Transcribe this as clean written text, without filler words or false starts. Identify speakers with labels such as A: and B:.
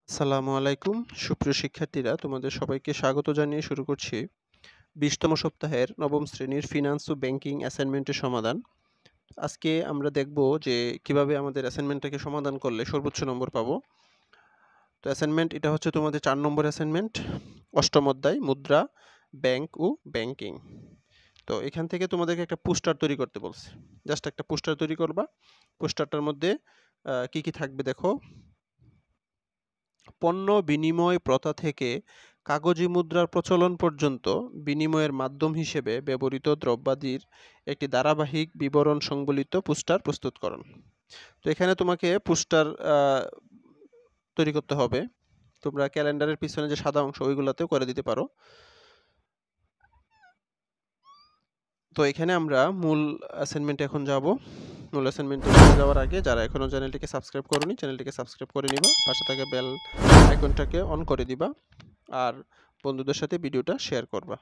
A: আসসালামু আলাইকুম সুপ্রিয় শিক্ষার্থীরা, তোমাদের সবাইকে স্বাগত জানিয়ে শুরু করছি 20তম সপ্তাহের নবম শ্রেণীর ফিনান্স ও ব্যাংকিং অ্যাসাইনমেন্টের সমাধান। আজকে আমরা দেখব যে কিভাবে আমাদের অ্যাসাইনমেন্টটাকে সমাধান করলে সর্বোচ্চ নম্বর পাবো। তো অ্যাসাইনমেন্ট এটা হচ্ছে তোমাদের 4 নম্বর অ্যাসাইনমেন্ট, অষ্টম অধ্যায় মুদ্রা, ব্যাংক ও ব্যাংকিং। তো এখান থেকে তোমাদেরকে একটা পোস্টার তৈরি করতে বলছে। জাস্ট একটা পোস্টার তৈরি করবা। পোস্টারটার মধ্যে কি কি থাকবে দেখো। পণ্য বিনিময় প্রথা থেকে কাগজি মুদ্রার প্রচলন পর্যন্ত বিনিময়ের মাধ্যম হিসেবে ব্যবহৃত দ্রব্যাদির একটি ধারাবাহিক বিবরণ সংবলিত পোস্টার প্রস্তুতকরণ। তো এখানে তোমাকে পোস্টার তৈরি করতে হবে। তোমরা ক্যালেন্ডারের পিছনে যে সাদা অংশ ওইগুলাতেও করে দিতে পারো। তো এখানে আমরা মূল অ্যাসাইনমেন্টে এখন যাব। মূল অ্যাসাইনমেন্টে যাওয়ার আগে যারা এখনো চ্যানেলটিকে সাবস্ক্রাইব করোনি, চ্যানেলটিকে সাবস্ক্রাইব করে নিবা, পাশে থাকা বেল আইকনটাকে অন করে দিবা আর বন্ধুদের সাথে ভিডিওটা শেয়ার করবা।